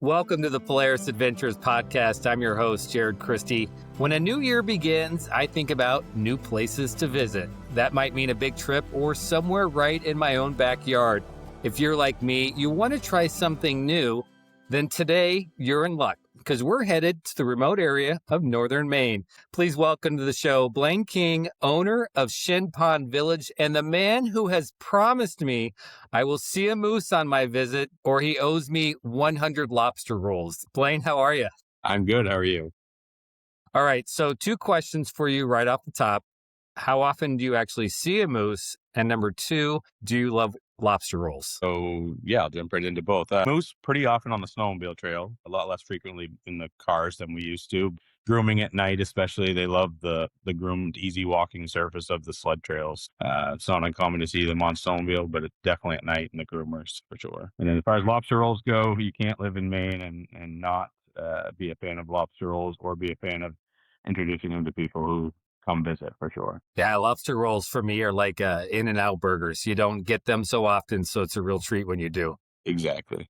Welcome to the Polaris Adventures Podcast. I'm your host, Jared Christie. When a new year begins, I think about new places to visit. That might mean a big trip or somewhere right in my own backyard. If you're like me, you want to try something new, then today you're in luck because we're headed to the remote area of northern Maine. Please welcome to the show, Blaine King, owner of Shin Pond Village, and the man who has promised me I will see a moose on my visit or he owes me 100 lobster rolls. Blaine, how are you? I'm good. How are you? All right. So 2 questions for you right off the top. How often do you actually see a moose? And number 2, do you love lobster rolls? So yeah, I'll jump right into both. Moose pretty often on the Snowmobile trail, a lot less frequently in the cars than we used to. Grooming at night, especially, they love the groomed, easy walking surface of the sled trails. It's not uncommon to see them on Snowmobile, but it's definitely at night in the groomers for sure. And then as far as lobster rolls go, you can't live in Maine and not be a fan of lobster rolls or be a fan of introducing them to people who come visit for sure. Yeah, lobster rolls for me are like In-N-Out burgers. You don't get them so often, so it's a real treat when you do. Exactly.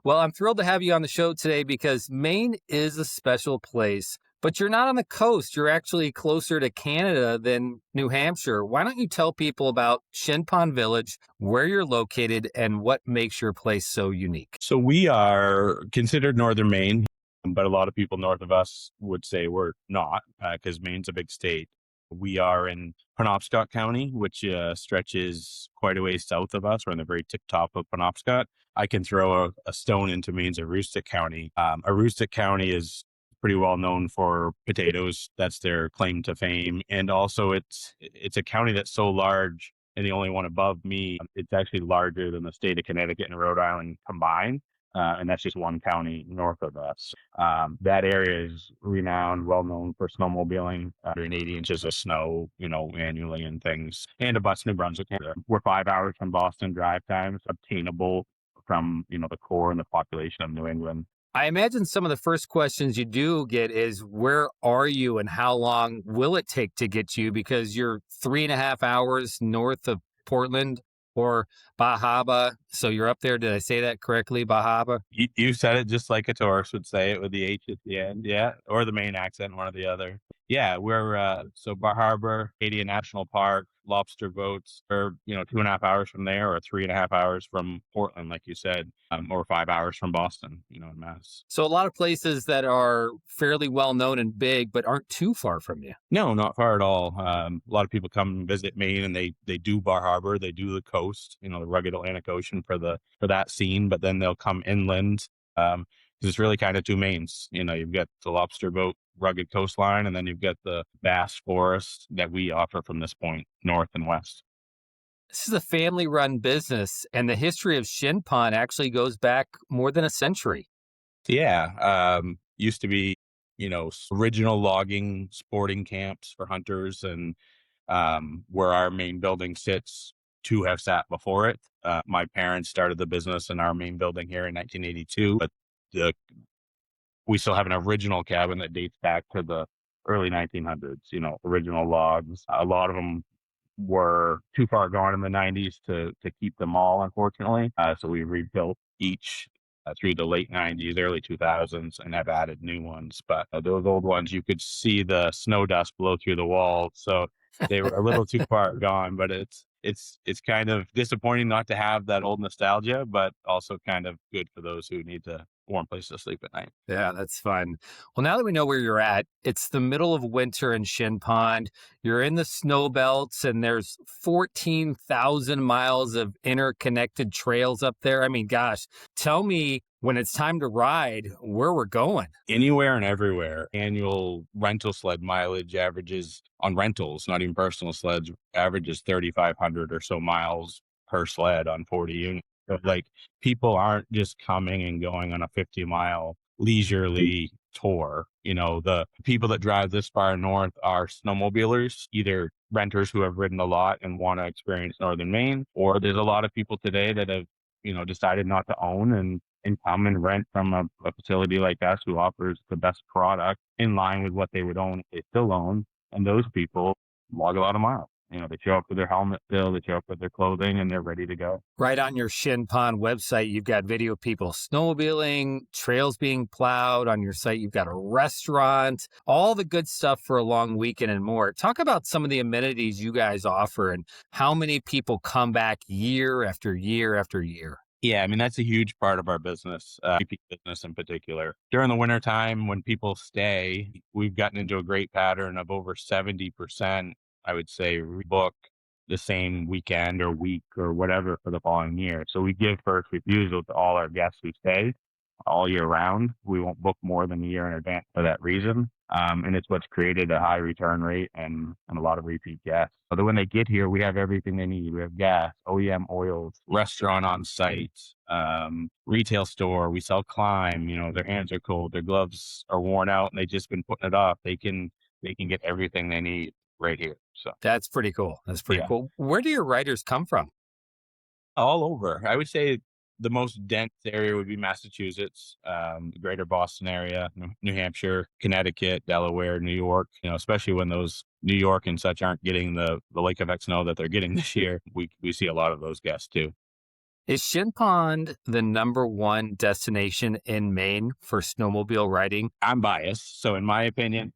Well, I'm thrilled to have you on the show today because Maine is a special place, but you're not on the coast. You're actually closer to Canada than New Hampshire. Why don't you tell people about Shin Pond Village, where you're located, and what makes your place so unique? So we are considered northern Maine, but a lot of people north of us would say we're not because Maine's a big state. We are in Penobscot County, which stretches quite a ways south of us. We're in the very tip top of Penobscot. I can throw a stone into Maine's Aroostook County. Aroostook County is pretty well known for potatoes. That's their claim to fame. And also it's a county that's so large, and the only one above me, it's actually larger than the state of Connecticut and Rhode Island combined. And that's just one county north of us. That area is renowned, well known for snowmobiling, 180 inches of snow, annually and things, and a bus New Brunswick. We're 5 hours from Boston drive times, obtainable from, the core and the population of New England. I imagine some of the first questions you do get is, where are you and how long will it take to get you? Because you're 3.5 hours north of Portland or Bahaba. So you're up there. Did I say that correctly? Bahaba? You said it just like a tourist would say it with the H at the end. Yeah. Or the Maine accent, one or the other. Yeah. We're, so Bar Harbor, Canadian National Park, lobster boats are, 2.5 hours from there, or 3.5 hours from Portland, like you said, or 5 hours from Boston, in Mass. So a lot of places that are fairly well known and big, but aren't too far from you. No, not far at all. A lot of people come and visit Maine, and they do Bar Harbor, they do the coast, the rugged Atlantic Ocean for that scene, but then they'll come inland. Because it's really kind of two Maines. You've got the lobster boat rugged coastline, and then you've got the vast forest that we offer from this point, north and west. This is a family-run business, and the history of Shin Pond actually goes back more than a century. Yeah. Used to be, original logging sporting camps for hunters, and where our main building sits, 2 have sat before it. My parents started the business in our main building here in 1982, but we still have an original cabin that dates back to the early 1900s, original logs. A lot of them were too far gone in the 90s to keep them all, unfortunately. So we rebuilt each through the late 90s, early 2000s, and have added new ones. But those old ones, you could see the snow dust blow through the walls. So they were a little too far gone, but it's kind of disappointing not to have that old nostalgia, but also kind of good for those who need a warm place to sleep at night. Yeah, that's fun. Well, now that we know where you're at, it's the middle of winter in Shin Pond. You're in the snow belts, and there's 14,000 miles of interconnected trails up there. I mean, gosh, tell me when it's time to ride where we're going. Anywhere and everywhere. Annual rental sled mileage averages on rentals, not even personal sleds, averages 3,500 or so miles per sled on 40 units. So, people aren't just coming and going on a 50-mile leisurely tour. The people that drive this far north are snowmobilers, either renters who have ridden a lot and want to experience northern Maine, or there's a lot of people today that have, decided not to own and come and rent from a facility like us who offers the best product in line with what they would own if they still own. And those people log a lot of miles. They show up with their helmet still, they show up with their clothing, and they're ready to go. Right on your Shin Pond website, you've got video of people snowmobiling, trails being plowed. On your site, you've got a restaurant, all the good stuff for a long weekend and more. Talk about some of the amenities you guys offer and how many people come back year after year after year. Yeah, I mean, that's a huge part of our business, repeat business in particular. During the wintertime, when people stay, we've gotten into a great pattern of over 70%, I would say, rebook the same weekend or week or whatever for the following year. So we give first refusal to all our guests who stay all year round. We won't book more than a year in advance for that reason. And it's what's created a high return rate and a lot of repeat guests. So that when they get here, we have everything they need. We have gas, OEM oils, restaurant on site, retail store. We sell climb. Their hands are cold, their gloves are worn out, and they've just been putting it off. They can get everything they need right here. So that's pretty cool. That's pretty cool. Where do your riders come from? All over. I would say the most dense area would be Massachusetts, the greater Boston area, New Hampshire, Connecticut, Delaware, New York, especially when those New York and such aren't getting the lake effect snow that they're getting this year. We see a lot of those guests too. Is Shin Pond the number one destination in Maine for snowmobile riding? I'm biased. So in my opinion,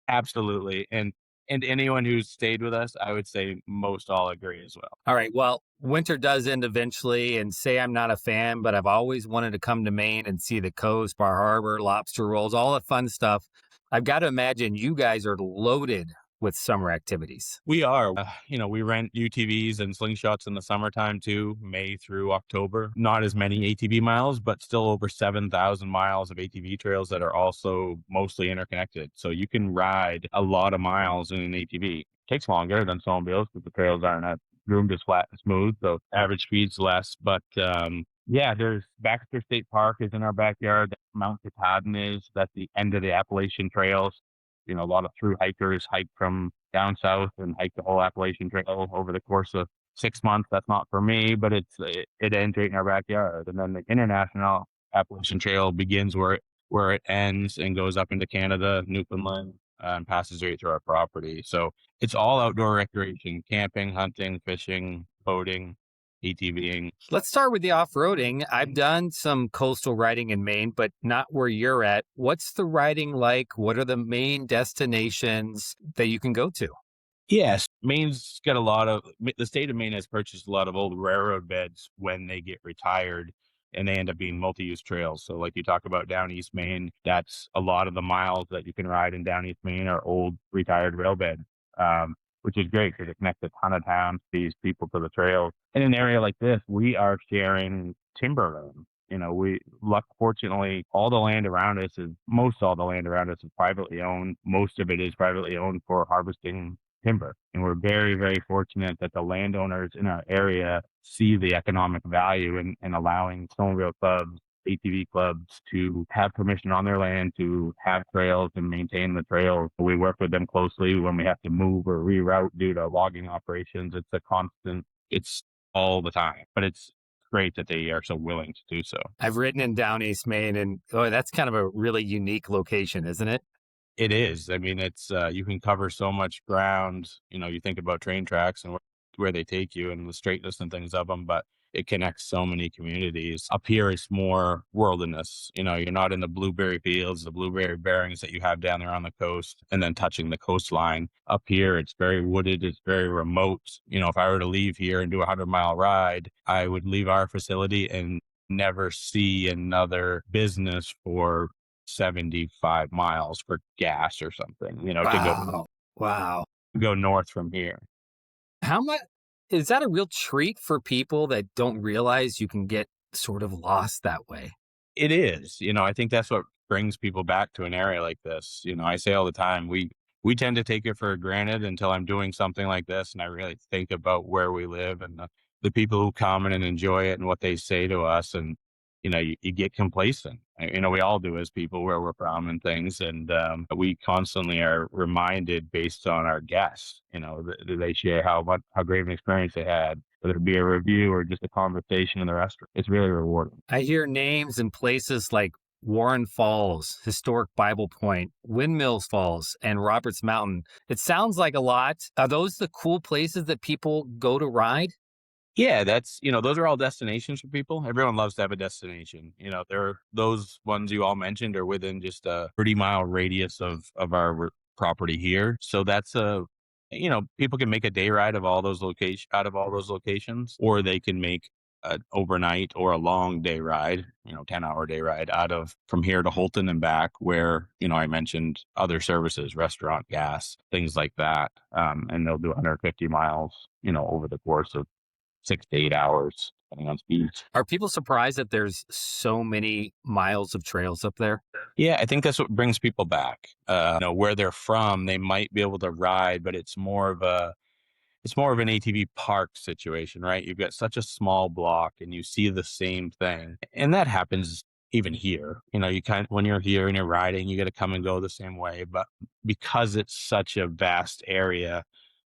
absolutely. And anyone who's stayed with us, I would say most all agree as well. All right. Well, winter does end eventually, and say I'm not a fan, but I've always wanted to come to Maine and see the coast, Bar Harbor, lobster rolls, all the fun stuff. I've got to imagine you guys are loaded with summer activities. We are. We rent UTVs and slingshots in the summertime too, May through October. Not as many ATV miles, but still over 7,000 miles of ATV trails that are also mostly interconnected. So you can ride a lot of miles in an ATV. It takes longer than snowmobiles because the trails aren't as groomed as flat and smooth, so average speed's less. But there's Baxter State Park is in our backyard. Mount Katahdin is. That's the end of the Appalachian Trails. A lot of through hikers hike from down south and hike the whole Appalachian Trail over the course of 6 months. That's not for me, but it ends right in our backyard. And then the International Appalachian Trail begins where it ends and goes up into Canada, Newfoundland, and passes right through our property. So it's all outdoor recreation: camping, hunting, fishing, boating, ATVing. Let's start with the off-roading. I've done some coastal riding in Maine, but not where you're at. What's the riding like? What are the main destinations that you can go to? Yes, Maine's got the state of Maine has purchased a lot of old railroad beds when they get retired, and they end up being multi-use trails. So like you talk about down East Maine, that's a lot of the miles that you can ride in down East Maine are old retired rail beds. Which is great because it connects a ton of towns, these people to the trails. In an area like this, we are sharing timberland. Fortunately, most all the land around us is privately owned. Most of it is privately owned for harvesting timber. And we're very, very fortunate that the landowners in our area see the economic value in allowing snowmobile clubs, ATV clubs to have permission on their land to have trails and maintain the trails. We work with them closely when we have to move or reroute due to logging operations. It's all the time, but it's great that they are so willing to do so. I've ridden in down East Maine, and that's kind of a really unique location, isn't it? It is. I mean, it's you can cover so much ground. You think about train tracks and where they take you and the straightness and things of them, but it connects so many communities. Up here, it's more worldliness. You're not in the blueberry fields, the blueberry bearings that you have down there on the coast and then touching the coastline. Up here, it's very wooded. It's very remote. If I were to leave here and do a 100-mile ride, I would leave our facility and never see another business for 75 miles for gas or something, Wow. to go north from here. How much is that a real treat for people that don't realize you can get sort of lost that way? It is. I think that's what brings people back to an area like this. I say all the time, we tend to take it for granted until I'm doing something like this and I really think about where we live and the people who come in and enjoy it and what they say to us. And you get complacent. We all do as people where we're from and things. And we constantly are reminded based on our guests, they share how great of an experience they had, whether it be a review or just a conversation in the restaurant. It's really rewarding. I hear names and places like Warren Falls, Historic Bible Point, Windmills Falls, and Roberts Mountain. It sounds like a lot. Are those the cool places that people go to ride? Yeah, those are all destinations for people. Everyone loves to have a destination. There those ones you all mentioned are within just a 30-mile radius of our property here. So that's people can make a day ride of all those locations, or they can make an overnight or a long day ride, 10-hour day ride out of from here to Holton and back, where, I mentioned other services, restaurant, gas, things like that. And they'll do 150 miles, over the course of 6 to 8 hours, depending on speeds. Are people surprised that there's so many miles of trails up there? Yeah, I think that's what brings people back. Where they're from, they might be able to ride, but it's more of an ATV park situation, right? You've got such a small block and you see the same thing. And that happens even here. When you're here and you're riding, you got to come and go the same way. But because it's such a vast area,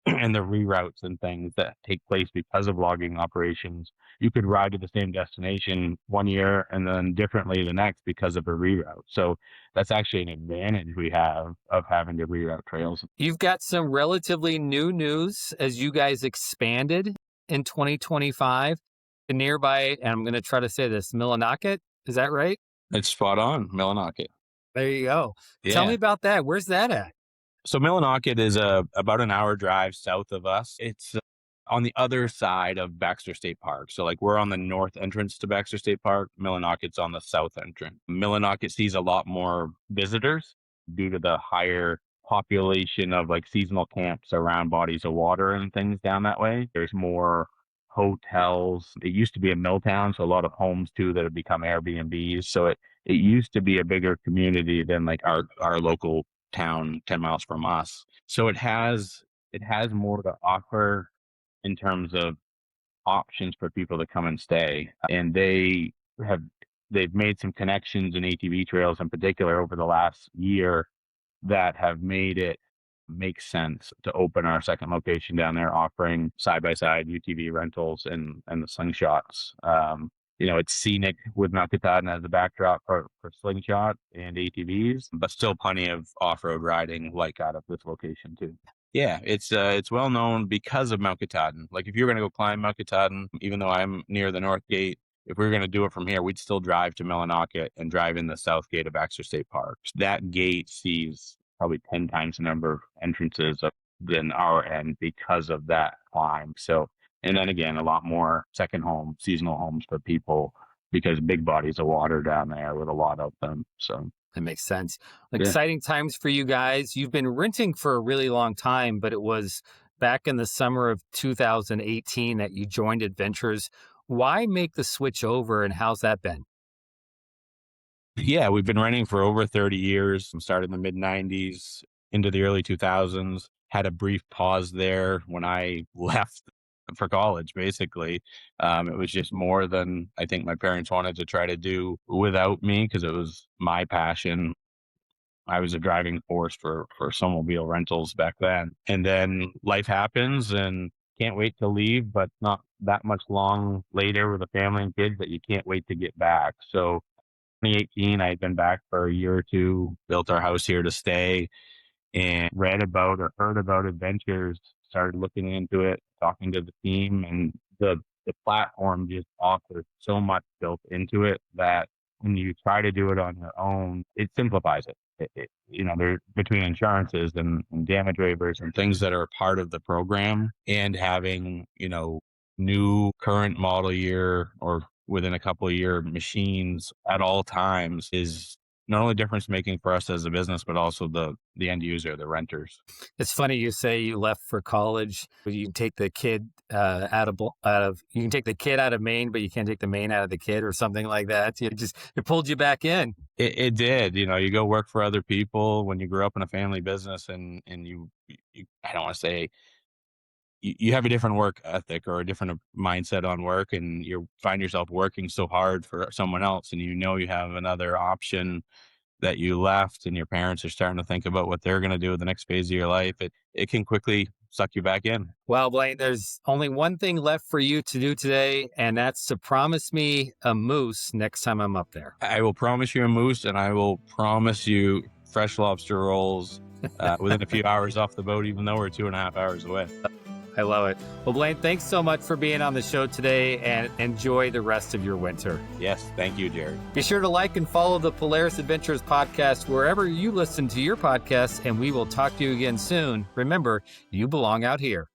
and the reroutes and things that take place because of logging operations, you could ride to the same destination one year and then differently the next because of a reroute. So that's actually an advantage we have of having to reroute trails. You've got some relatively new news as you guys expanded in 2025. The nearby, and I'm going to try to say this, Millinocket. Is that right? It's spot on, Millinocket. There you go. Yeah. Tell me about that. Where's that at? So Millinocket is about an hour drive south of us. It's on the other side of Baxter State Park. So we're on the north entrance to Baxter State Park. Millinocket's on the south entrance. Millinocket sees a lot more visitors due to the higher population of seasonal camps around bodies of water and things down that way. There's more hotels. It used to be a mill town, so a lot of homes too that have become Airbnbs. So it used to be a bigger community than our local town 10 miles from us. So it has more to offer in terms of options for people to come and stay. And they've made some connections in ATV trails in particular over the last year that have made it make sense to open our second location down there, offering side-by-side UTV rentals and the slingshots. It's scenic with Mount Katahdin as a backdrop for slingshot and ATVs, but still plenty of off-road riding out of this location too. Yeah, it's well known because of Mount Katahdin. If you're going to go climb Mount Katahdin, even though I'm near the North Gate, if we were going to do it from here, we'd still drive to Millinocket and drive in the South Gate of Baxter State Park. That gate sees probably 10 times the number of entrances than our end because of that climb. So, and then again, a lot more second home, seasonal homes for people because big bodies of water down there with a lot of them. So that makes sense. Exciting times for you guys. You've been renting for a really long time, but it was back in the summer of 2018 that you joined Adventures. Why make the switch over, and how's that been? Yeah, we've been renting for over 30 years. Started in the mid-90s into the early 2000s. Had a brief pause there when I left for college, basically. It was just more than I think my parents wanted to try to do without me because it was my passion. I was a driving force for snowmobile rentals back then. And then life happens and can't wait to leave, but not that much long later with a family and kids that you can't wait to get back. So 2018, I had been back for a year or two, built our house here to stay, and read about or heard about Adventures, started looking into it, talking to the team, and the platform just offers so much built into it that when you try to do it on your own, it simplifies it. There's between insurances and damage waivers and things that are a part of the program, and having, new current model year or within a couple of year machines at all times is not only difference making for us as a business, but also the end user, the renters. It's funny you say you left for college. You can take the kid you can take the kid out of Maine, but you can't take the Maine out of the kid or something like that. It pulled you back in. It did. You go work for other people when you grew up in a family business, and you I don't want to say you have a different work ethic or a different mindset on work, and you find yourself working so hard for someone else, and you have another option that you left and your parents are starting to think about what they're going to do with the next phase of your life, it can quickly suck you back in. Well, Blaine, there's only one thing left for you to do today, and that's to promise me a moose next time I'm up there. I will promise you a moose, and I will promise you fresh lobster rolls within a few hours off the boat, even though we're 2.5 hours away. I love it. Well, Blaine, thanks so much for being on the show today, and enjoy the rest of your winter. Yes, thank you, Jared. Be sure to like and follow the Polaris Adventures podcast wherever you listen to your podcasts, and we will talk to you again soon. Remember, you belong out here.